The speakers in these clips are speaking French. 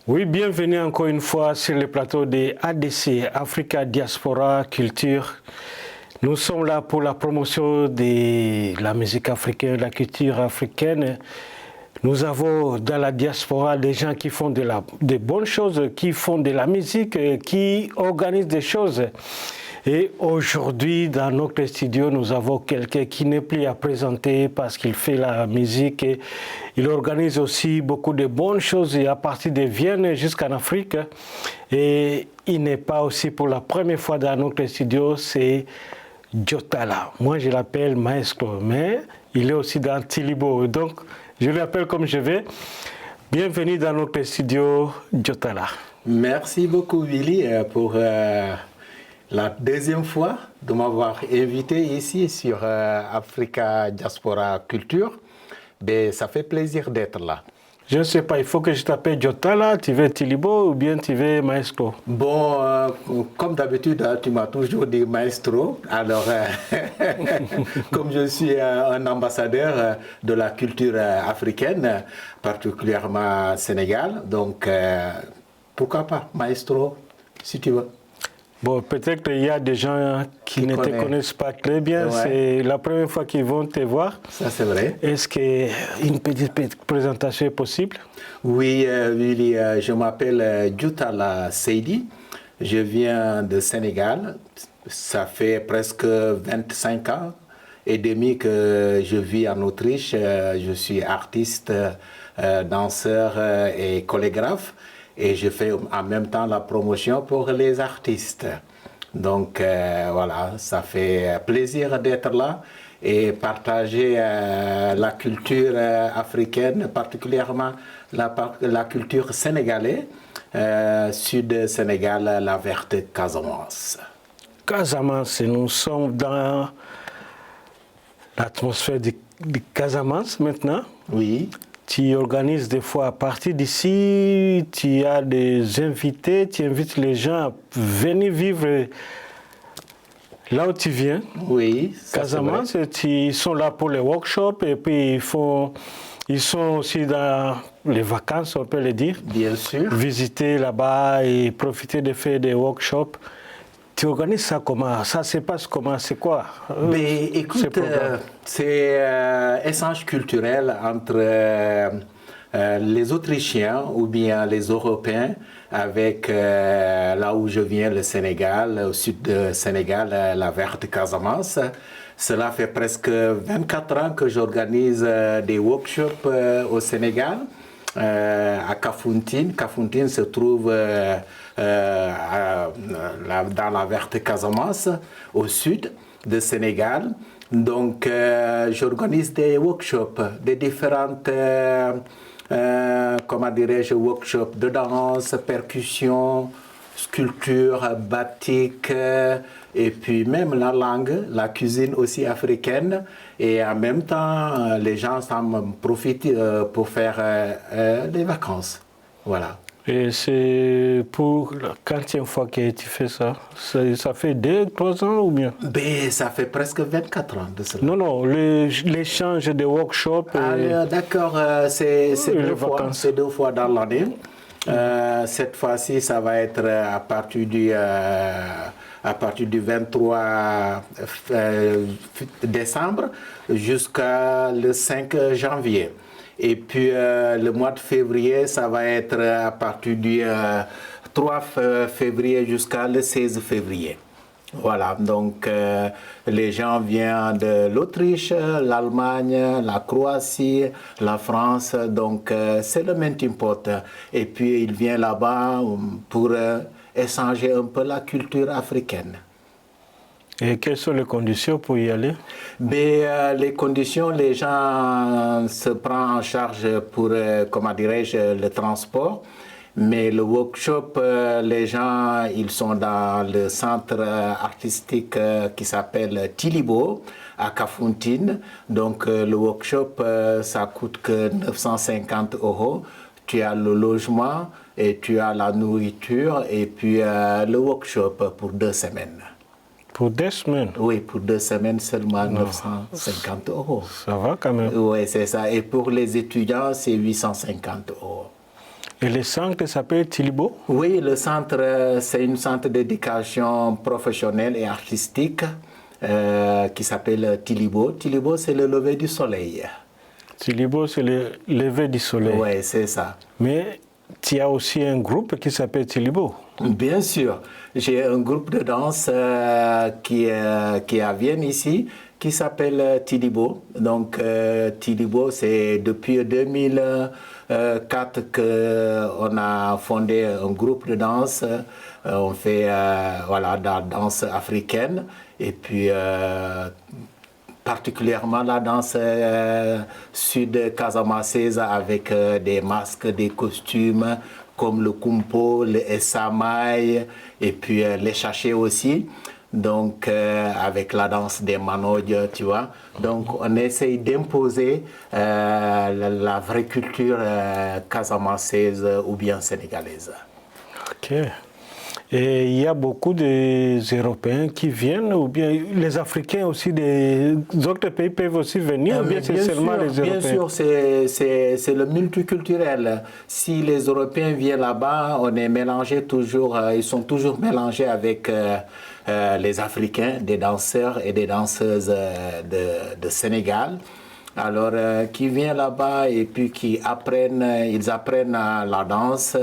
Oui, bienvenue encore une fois sur le plateau de ADC, Africa Diaspora Culture. Nous sommes là pour la promotion de la musique africaine, de la culture africaine. Nous avons dans la diaspora des gens qui font de bonnes choses, qui font de la musique, qui organisent des choses. Et aujourd'hui, dans notre studio, nous avons quelqu'un qui n'est plus à présenter parce qu'il fait la musique et il organise aussi beaucoup de bonnes choses à partir de Vienne jusqu'en Afrique. Et il n'est pas aussi pour la première fois dans notre studio, c'est Jotala. Moi, je l'appelle Maestro, mais il est aussi dans Tilibo. Donc, je l'appelle comme je vais. Bienvenue dans notre studio, Jotala. Merci beaucoup, Willy, pour la deuxième fois de m'avoir invité ici sur Africa Diaspora Culture. Ben, ça fait plaisir d'être là. Je ne sais pas, il faut que je t'appelle Jotala, tu veux Tilibo ou bien tu veux Maestro? Bon, comme d'habitude, tu m'as toujours dit Maestro. Alors, comme je suis un ambassadeur de la culture africaine, particulièrement Sénégal, donc pourquoi pas Maestro, si tu veux. Bon, peut-être qu'il y a des gens qui ne te connaissent pas très bien. Ouais. C'est la première fois qu'ils vont te voir. Ça, c'est vrai. Est-ce qu'une petite présentation est possible? Oui, Willy, je m'appelle Jotala Seydi. Je viens de Sénégal. Ça fait presque 25 ans et demi que je vis en Autriche. Je suis artiste, danseur et chorégraphe. Et je fais en même temps la promotion pour les artistes. Donc voilà, ça fait plaisir d'être là et partager la culture africaine, particulièrement la culture sénégalaise, sud Sénégal, la verte Casamance. Casamance, nous sommes dans l'atmosphère de Casamance maintenant. Oui. Tu organises des fois à partir d'ici, tu as des invités, tu invites les gens à venir vivre là où tu viens. Oui. Casamance, ils sont là pour les workshops et puis ils sont aussi dans les vacances, on peut le dire. Bien sûr. Visiter là-bas et profiter de faire des workshops. Tu organises ça comment? Ça se passe comment? C'est quoi? Mais écoute, c'est échange culturel entre les Autrichiens ou bien les Européens avec là où je viens, le Sénégal, au sud du Sénégal, la verte Casamance. Cela fait presque 24 ans que j'organise des workshops au Sénégal, à Kafountine. Kafountine se trouve dans la verte Casamance, au sud du Sénégal. Donc, j'organise des workshops, des différentes, comment dirais-je, workshops de danse, percussion, sculpture, batik, et puis même la langue, la cuisine aussi africaine. Et en même temps, les gens s'en profitent pour faire des vacances. Voilà. Et c'est pour la quantième fois que tu fais ça? Ça fait 2-3 ans ou bien? Ben, ça fait presque 24 ans de cela. Non, l'échange des workshops. D'accord, c'est 2 fois. C'est 2 fois dans l'année. Cette fois-ci, ça va être à partir du 23 décembre jusqu'à le 5 janvier. Et puis le mois de février, ça va être à partir du 3 février jusqu'à le 16 février. Voilà, donc les gens viennent de l'Autriche, l'Allemagne, la Croatie, la France, donc c'est le melting pot. Et puis ils viennent là-bas pour échanger un peu la culture africaine. Et quelles sont les conditions pour y aller? Les conditions, les gens se prennent en charge pour, comment dirais-je, le transport. Mais le workshop, les gens, ils sont dans le centre artistique qui s'appelle Tilibo, à Kafountine. Donc le workshop, ça coûte que 950 €. Tu as le logement et tu as la nourriture et puis le workshop pour 2 semaines. Pour 2 semaines? Oui, pour 2 semaines seulement 950 €. Ça va quand même. Oui, c'est ça. Et pour les étudiants, c'est 850 €. Et le centre s'appelle Tilibo? Oui, le centre, c'est un centre d'éducation professionnelle et artistique qui s'appelle Tilibo. Tilibo, c'est le lever du soleil. Tilibo, c'est le lever du soleil. Oui, c'est ça. Mais tu as aussi un groupe qui s'appelle Tilibo. Bien sûr. J'ai un groupe de danse qui à Vienne ici, qui s'appelle Tilibo. Donc, Tilibo, c'est depuis 2004 qu'on a fondé un groupe de danse. On fait voilà, de la danse africaine et puis particulièrement la danse sud-casamançaise avec des masques, des costumes comme le kumpo, le essamay et puis les chachés aussi. Donc avec la danse des manodjes, tu vois. Donc on essaye d'imposer la vraie culture casamançaise ou bien sénégalaise. Ok. Et il y a beaucoup d'Européens qui viennent, ou bien les Africains aussi, des autres pays peuvent aussi venir, ou bien c'est seulement les Européens? Bien sûr, c'est le multiculturel. Si les Européens viennent là-bas, on est mélangé toujours, ils sont toujours mélangés avec les Africains, des danseurs et des danseuses de Sénégal. Alors, qui viennent là-bas et puis ils apprennent la danse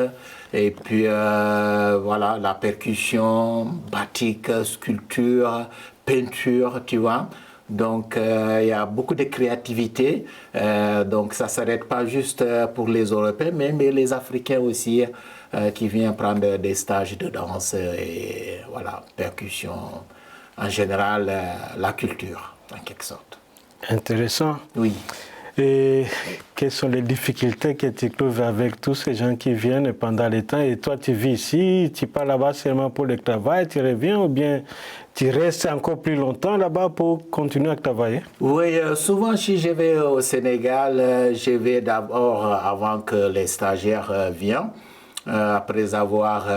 et puis voilà, la percussion, batik, sculpture, peinture, tu vois. Donc, il y a beaucoup de créativité. Donc, ça ne s'arrête pas juste pour les Européens, mais les Africains aussi qui viennent prendre des stages de danse et voilà, percussion. En général, la culture, en quelque sorte. Intéressant. Oui. Et quelles sont les difficultés que tu trouves avec tous ces gens qui viennent pendant le temps? Et toi, tu vis ici, tu pars là-bas seulement pour le travail, tu reviens ou bien tu restes encore plus longtemps là-bas pour continuer à travailler? Oui, souvent si je vais au Sénégal, je vais d'abord avant que les stagiaires viennent. Après avoir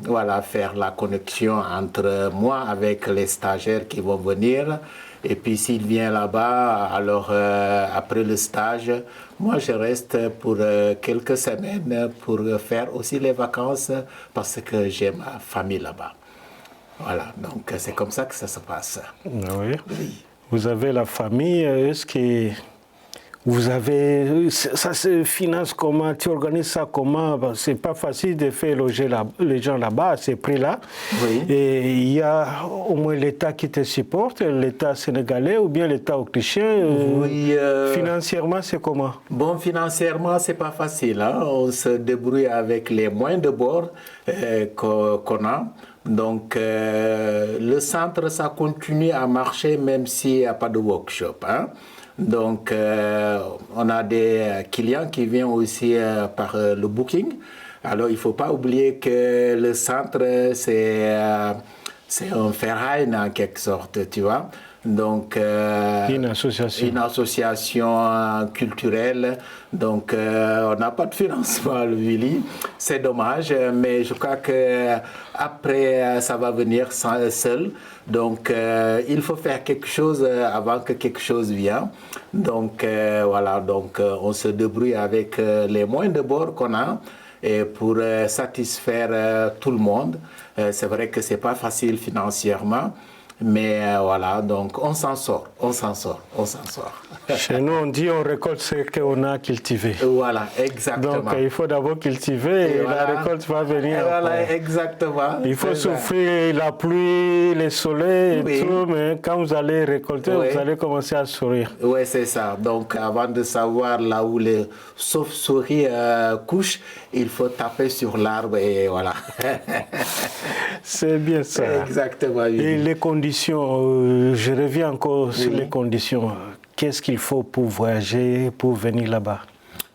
voilà, faire la connexion entre moi avec les stagiaires qui vont venir. Et puis s'il vient là-bas, alors après le stage, moi je reste pour quelques semaines pour faire aussi les vacances parce que j'ai ma famille là-bas. Voilà, donc c'est comme ça que ça se passe. Oui. Oui. Vous avez la famille, est-ce que vous avez, ça se finance comment, tu organises ça comment? C'est pas facile de faire loger les gens là-bas à ces prix-là. Oui. Et il y a au moins l'État qui te supporte, l'État sénégalais ou bien l'État autrichien. Oui. Financièrement, c'est comment? Bon, financièrement, c'est pas facile. Hein? On se débrouille avec les moyens de bord qu'on a. Donc, le centre, ça continue à marcher même s'il n'y a pas de workshop. Hein? Donc, on a des clients qui viennent aussi par le booking. Alors, il ne faut pas oublier que le centre, c'est un ferraille en quelque sorte, tu vois. Donc, une association culturelle. Donc, on n'a pas de financement, le Willy. C'est dommage, mais je crois que après ça va venir seul. Donc, il faut faire quelque chose avant que quelque chose vienne. Donc, voilà. Donc, on se débrouille avec les moyens de bord qu'on a et pour satisfaire tout le monde. C'est vrai que c'est pas facile financièrement. Mais voilà, donc on s'en sort. Chez nous, on dit on récolte ce qu'on a cultivé. Voilà, exactement. Donc il faut d'abord cultiver et voilà, la récolte va venir. Voilà, exactement. Il faut souffrir la pluie, le soleil et tout, mais quand vous allez récolter, vous allez commencer à sourire. Oui, c'est ça. Donc avant de savoir là où les chauves-souris couchent, il faut taper sur l'arbre et voilà. C'est bien ça. Exactement. Oui. Et les conditions, je reviens encore sur les conditions. Qu'est-ce qu'il faut pour voyager, pour venir là-bas?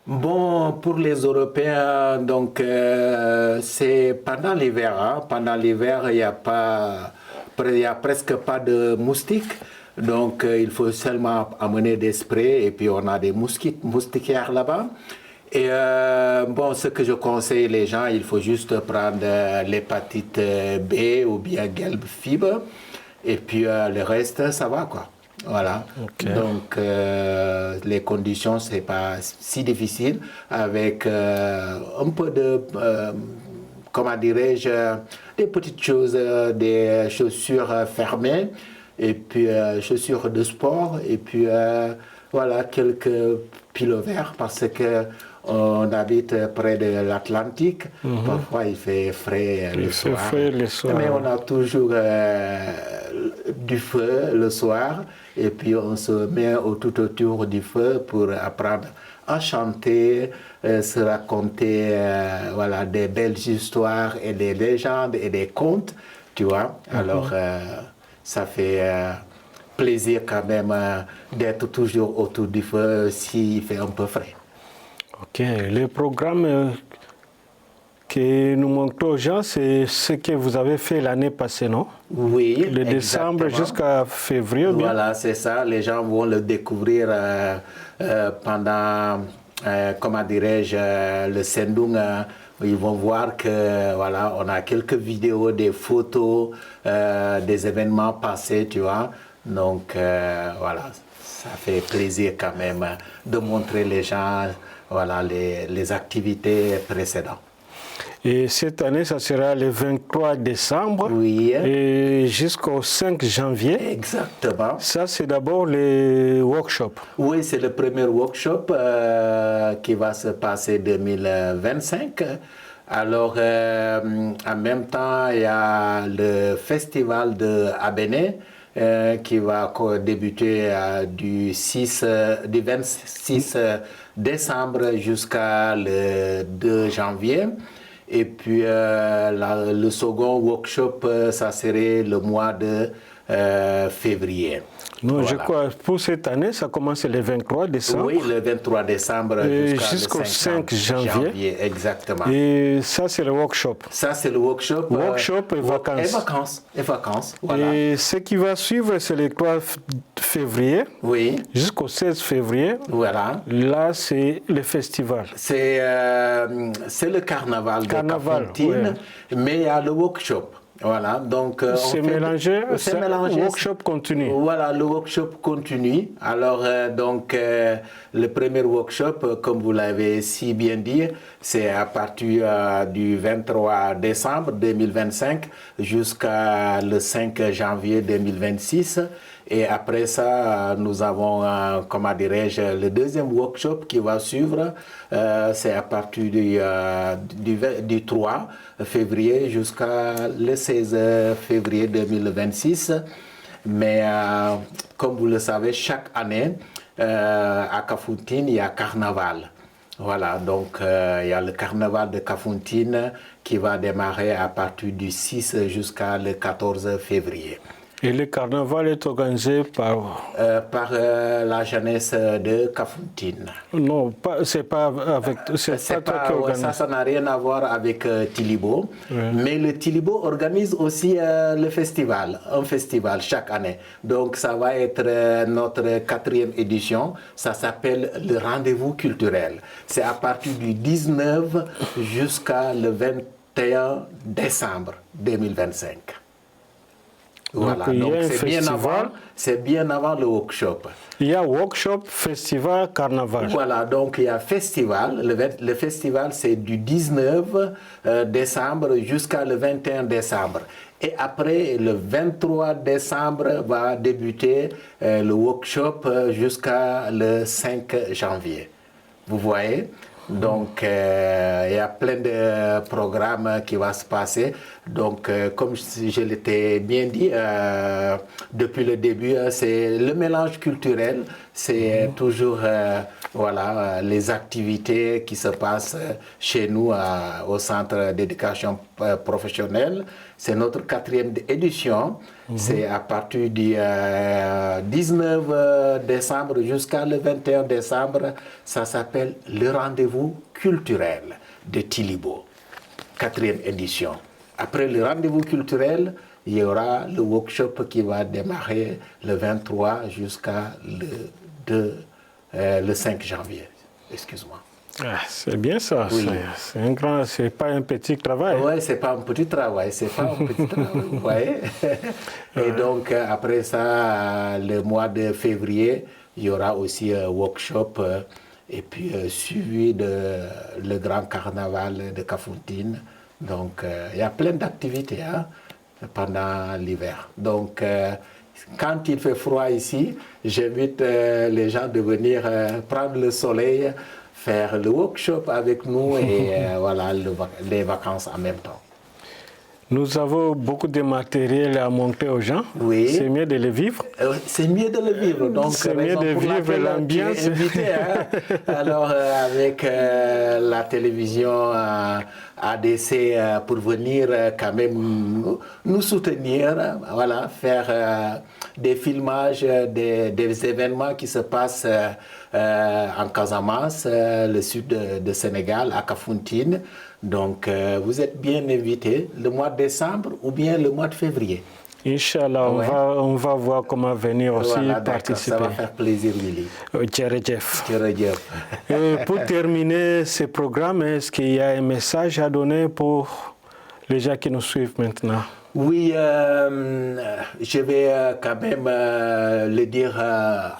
Bon, pour les Européens, donc c'est pendant l'hiver. Hein. Pendant l'hiver, il y a presque pas de moustiques. Donc il faut seulement amener des sprays et puis on a des moustiquaires là-bas. Et bon, ce que je conseille les gens, il faut juste prendre l'hépatite B ou bien Gelb fibre. Et puis le reste, ça va quoi. Voilà. Okay. Donc, les conditions, c'est pas si difficile avec un peu de, comment dirais-je, des petites choses, des chaussures fermées, et puis chaussures de sport, et puis voilà, quelques pullovers parce que on habite près de l'Atlantique. Parfois, il fait frais le soir. Frais le soir. Mais on a toujours du feu le soir. Et puis, on se met tout autour du feu pour apprendre à chanter, se raconter voilà, des belles histoires et des légendes et des contes, tu vois. Alors, ça fait plaisir quand même d'être toujours autour du feu s'il fait un peu frais. Ok, le programme que nous montrons aux gens, c'est ce que vous avez fait l'année passée, non? Oui, de décembre jusqu'à février. Voilà, c'est ça. Les gens vont le découvrir pendant, comment dirais-je, le Sendung. Ils vont voir que voilà, on a quelques vidéos, des photos, des événements passés, tu vois. Donc voilà, ça fait plaisir quand même de montrer les gens voilà, les activités précédentes. Et cette année, ça sera le 23 décembre oui. Et jusqu'au 5 janvier. Exactement. Ça, c'est d'abord le workshop. Oui, c'est le premier workshop qui va se passer 2025. Alors, en même temps, il y a le festival de Abéné qui va débuter du 26 décembre jusqu'à le 2 janvier. Et puis le second workshop, ça serait le mois de février. Non, voilà. Je crois pour cette année, ça commence le 23 décembre. Oui, le 23 décembre jusqu'au 5 janvier. Exactement. Et ça, c'est le workshop. Ça, c'est le workshop. Workshop et vacances. Et vacances. Voilà. Et ce qui va suivre, c'est le 3 février. Oui. Jusqu'au 16 février. Voilà. Là, c'est le festival. C'est le carnaval de Kafountine, mais il y a le workshop. Voilà, donc c'est mélangé, le workshop continue. Voilà, le workshop continue. Alors, donc, le premier workshop, comme vous l'avez si bien dit, c'est à partir du 23 décembre 2025 jusqu'à le 5 janvier 2026. Et après ça, nous avons, comment dirais-je, le deuxième workshop qui va suivre. C'est à partir du 3 février jusqu'à le 16 février 2026. Mais comme vous le savez, chaque année, à Kafountine, il y a carnaval. Voilà, donc il y a le carnaval de Kafountine qui va démarrer à partir du 6 jusqu'à le 14 février. Et le carnaval est organisé par la jeunesse de Kafountine. Non, c'est pas avec. C'est pas toi qui organise. Ça n'a rien à voir avec Tilibo. Oui. Mais le Tilibo organise aussi le festival, un festival chaque année. Donc ça va être notre 4e édition. Ça s'appelle le rendez-vous culturel. C'est à partir du 19 jusqu'à le 21 décembre 2025. Voilà, donc c'est bien avant le workshop. Il y a workshop, festival, carnaval. Voilà, donc il y a festival. Le festival, c'est du 19 décembre jusqu'à le 21 décembre. Et après, le 23 décembre va débuter le workshop jusqu'à le 5 janvier. Vous voyez ? Donc, il y a plein de programmes qui vont se passer. Donc, comme je l'étais bien dit depuis le début, c'est le mélange culturel. C'est toujours voilà, les activités qui se passent chez nous au Centre d'éducation professionnelle. C'est notre 4e édition. C'est à partir du 19 décembre jusqu'à le 21 décembre. Ça s'appelle le rendez-vous culturel de Tilibo, 4e édition. Après le rendez-vous culturel, il y aura le workshop qui va démarrer le 23 jusqu'à le 5 janvier. Excuse-moi. Ah, c'est bien ça. Oui. C'est pas un petit travail. Oui, c'est pas un petit travail, c'est pas un petit travail. Ouais. Et donc, après ça, le mois de février, il y aura aussi un workshop et puis suivi de le grand carnaval de Kafountine. Donc, il y a plein d'activités hein, pendant l'hiver. Donc, quand il fait froid ici, j'invite les gens de venir prendre le soleil, faire le workshop avec nous et voilà, les vacances en même temps. Nous avons beaucoup de matériel à montrer aux gens. Oui. C'est mieux de le vivre. C'est mieux de le vivre. Donc, c'est mieux de vivre l'ambiance. Invité, hein? Alors, avec la télévision ADC pour venir quand même nous soutenir, voilà, faire des filmages des événements qui se passent en Casamance, le sud de Sénégal, à Kafountine. Donc, vous êtes bien invités le mois de décembre ou bien le mois de février. Inch'Allah, ouais. on va voir comment venir aussi voilà, participer. Ça va faire plaisir, Willy. Djerejef. Pour terminer ce programme, est-ce qu'il y a un message à donner pour les gens qui nous suivent maintenant? Oui, je vais quand même le dire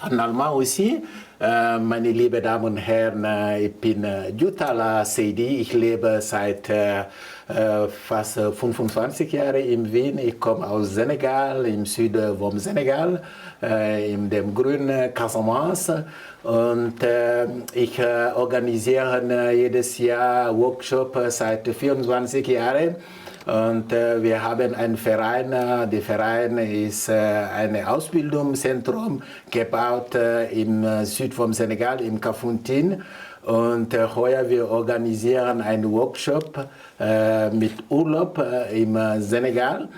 en allemand aussi. Meine liebe Damen und Herren, ich bin Jutala Seydi. Ich lebe seit fast 25 Jahren in Wien. Ich komme aus Senegal, im Süden vom Senegal, in dem grünen Casamance. Und ich organisiere jedes Jahr Workshops seit 24 Jahren. Und wir haben einen Verein, der Verein ist ein Ausbildungszentrum gebaut im Süd vom Senegal, in Kafountine. Und heuer wir organisieren einen Workshop mit Urlaub im Senegal.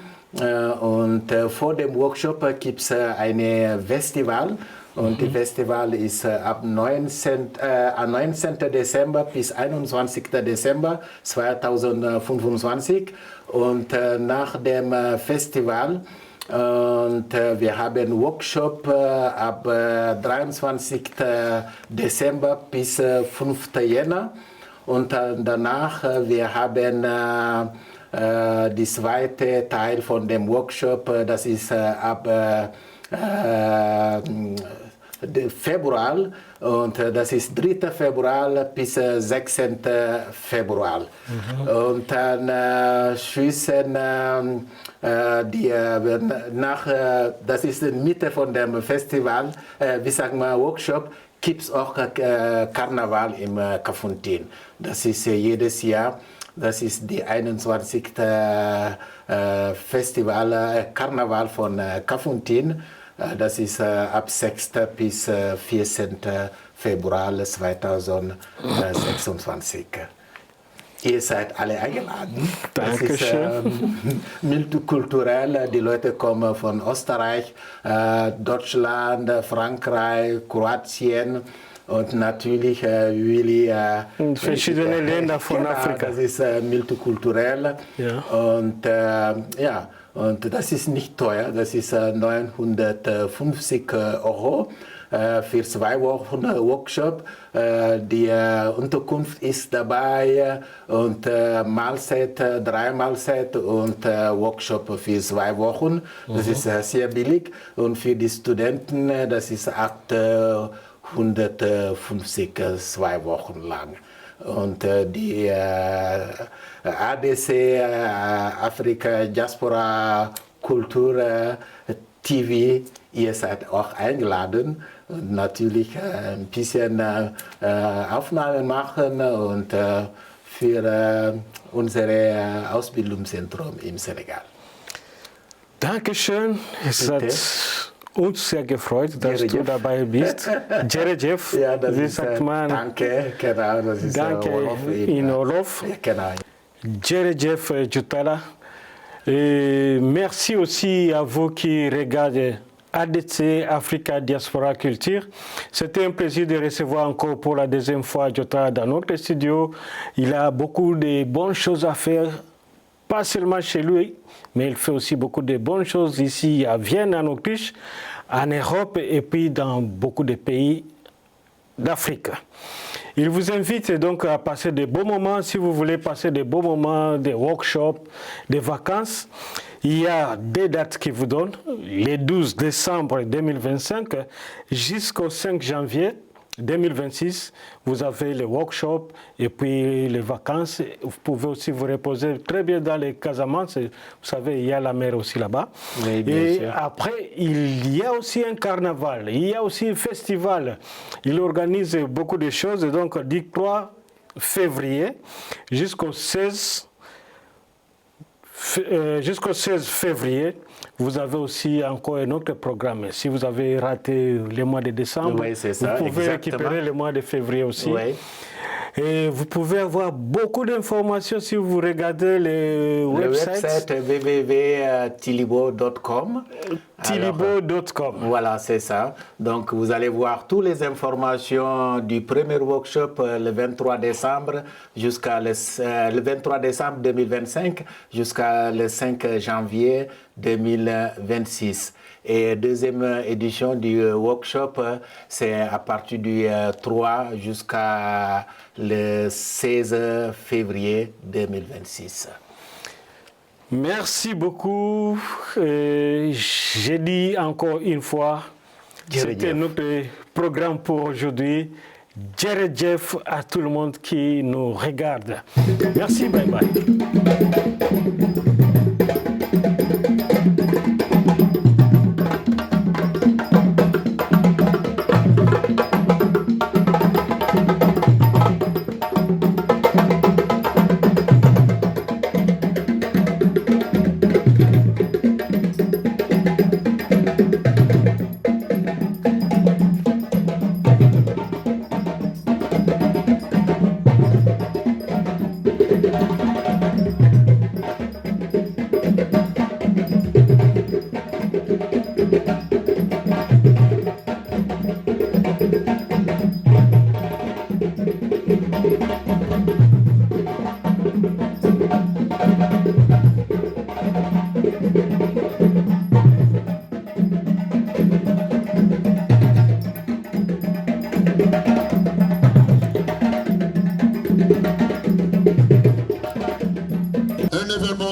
Und vor dem Workshop gibt es ein Festival. Und das Festival ist ab 19. Dezember bis 21. Dezember 2025. Und nach dem Festival, und wir haben Workshop ab 23. Dezember bis 5. Jänner. Und danach, wir haben die zweite Teil von dem Workshop, das ist ab Februar, und das ist 3. Februar bis 16. Februar. Und dann schließen das ist in Mitte von dem Festival, wie sagen wir, Workshop, gibt es auch Karneval im Kafountine. Das ist jedes Jahr. Das ist die 21. Festival, Karneval von Kafountine. Das ist ab 6. bis 14. Februar 2026. Ihr seid alle eingeladen. Dankeschön. Das ist multikulturell. Die Leute kommen von Österreich, Deutschland, Frankreich, Kroatien. Und natürlich Willy. Verschiedene Länder von Afrika. Das ist multikulturell. Ja. Und ja, und das ist nicht teuer. Das ist 950 € für 2 Wochen Workshop. Die Unterkunft ist dabei und Mahlzeit, 3 Mahlzeit und Workshop für 2 Wochen. Das ist sehr billig. Und für die Studenten, das ist 850 2 Wochen lang. Und die ADC, Afrika Diaspora Kultur TV, ihr seid auch eingeladen. Und natürlich ein bisschen Aufnahmen machen und für unser Ausbildungszentrum im Senegal. Dankeschön. Es hat uns sehr gefreut, dass du dabei bist. Djerejef, ja, das wie ist, sagt man? Danke, genau, das ist Danke in Wolof. Ja, genau. Djerejef Jutala. Merci aussi à vous qui regardez ADC Africa Diaspora Culture. C'était un plaisir de recevoir encore pour la deuxième fois Jutala dans notre studio. Il a beaucoup de bonnes choses à faire, pas seulement chez lui, mais il fait aussi beaucoup de bonnes choses ici à Vienne, en Autriche, en Europe et puis dans beaucoup de pays d'Afrique. Il vous invite donc à passer de beaux moments. Si vous voulez passer de beaux moments, des workshops, des vacances, il y a des dates qui vous donnent, les 12 décembre 2025 jusqu'au 5 janvier 2026, vous avez les workshops et puis les vacances. Vous pouvez aussi vous reposer très bien dans les Casamance. Vous savez, il y a la mer aussi là-bas. Oui, bien et sûr. après, il y a aussi un carnaval, il y a aussi un festival. Il organise beaucoup de choses. Donc, du 3 février jusqu'au 16 février, vous avez aussi encore un autre programme. Si vous avez raté le mois de décembre, Oui, c'est ça, vous pouvez exactement. récupérer le mois de février aussi. Oui. Et vous pouvez avoir beaucoup d'informations si vous regardez le website www.tilibo.com. tilibo.com. Voilà, c'est ça. Donc, vous allez voir toutes les informations du premier workshop le 23 décembre jusqu'à le 23 décembre 2025 jusqu'à le 5 janvier 2026. Et deuxième édition du workshop, c'est à partir du 3 jusqu'à le 16 février 2026. Merci beaucoup. J'ai dit encore une fois, c'était notre programme pour aujourd'hui. Jeff à tout le monde qui nous regarde. Merci, bye bye.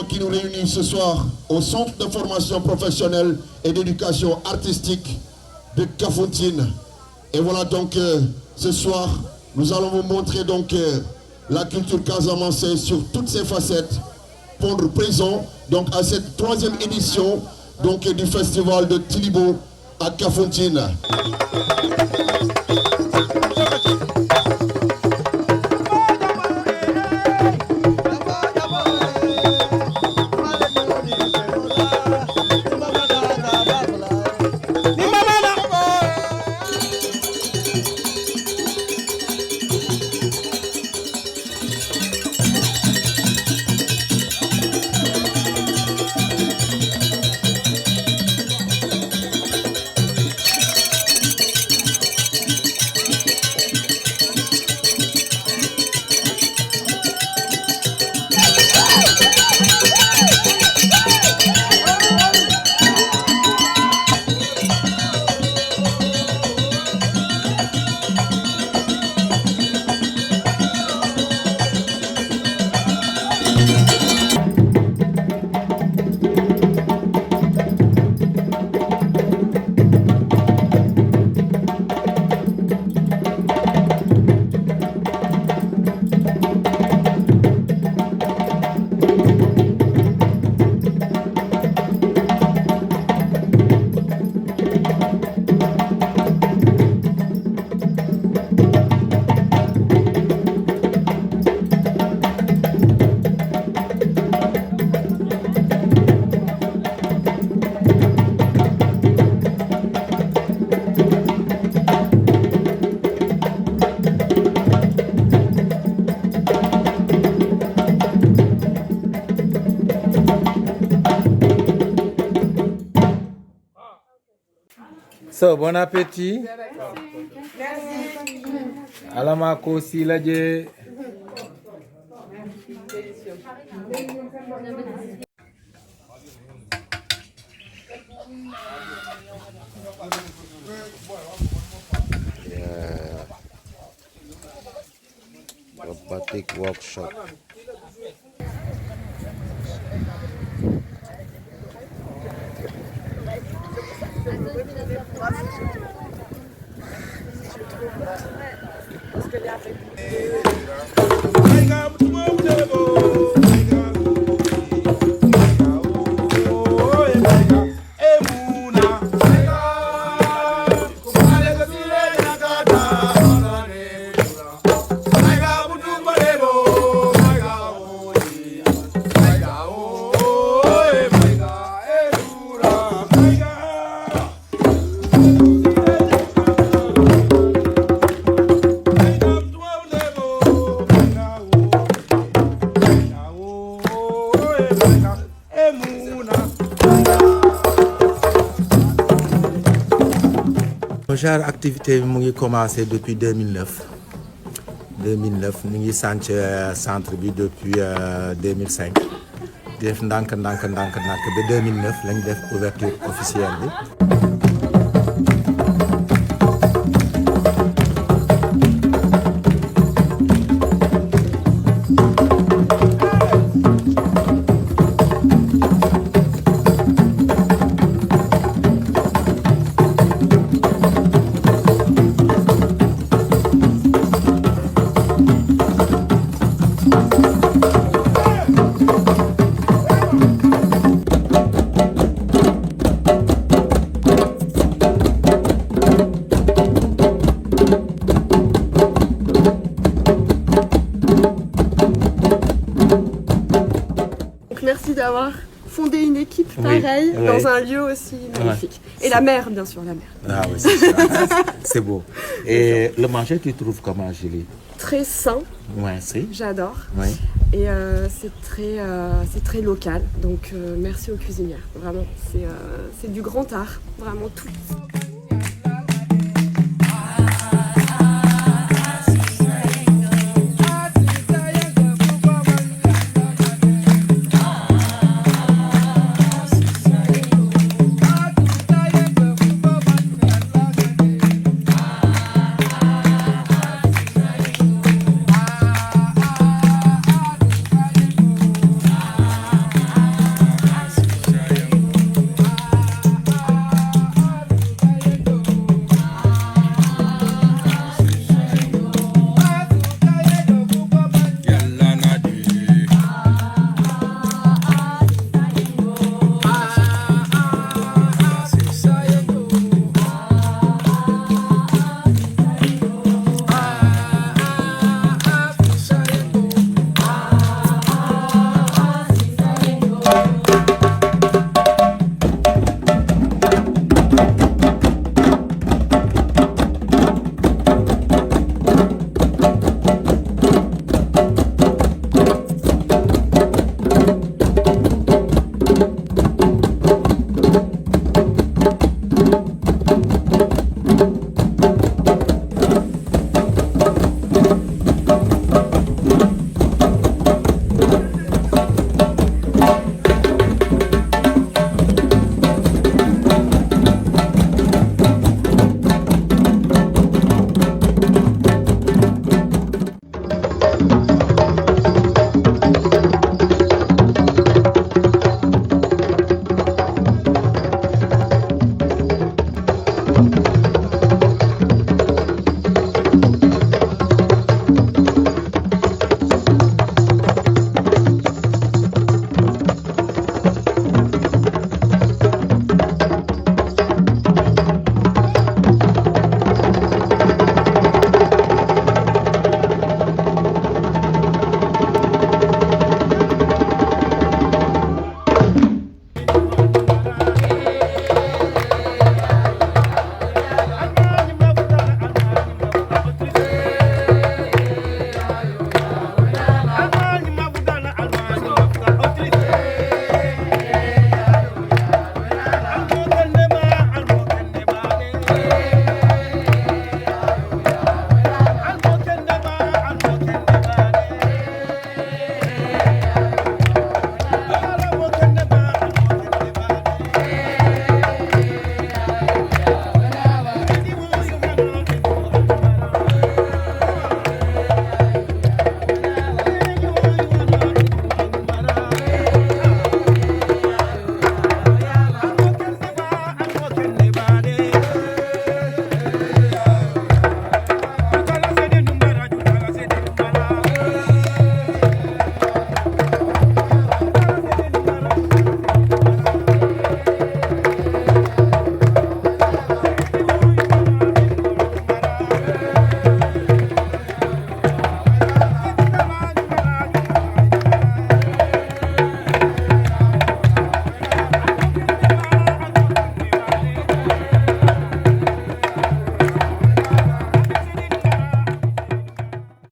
Qui nous réunit ce soir au Centre de formation professionnelle et d'éducation artistique de Kafountine. Et voilà donc ce soir, nous allons vous montrer donc la culture casamançaise sur toutes ses facettes, pondre présent donc à cette troisième édition donc du festival de Tilibo à Kafountine. So, bon appétit. Alamako silaje. Batik Workshop. Genre activité mu ngi commencé depuis 2009 ñu ngi centre bi depuis 2005 def ndànk ba 2009 lañ def ouverture officielle bi. Merci d'avoir fondé une équipe pareille dans un lieu aussi magnifique. Ouais. Et la mer, bien sûr, la mer. Ah oui, c'est ça. C'est beau. Et le manger, tu trouves comment, Julie? Très sain. Ouais, c'est. J'adore. Ouais. Et c'est très local. Donc merci aux cuisinières. Vraiment, c'est du grand art. Vraiment tout.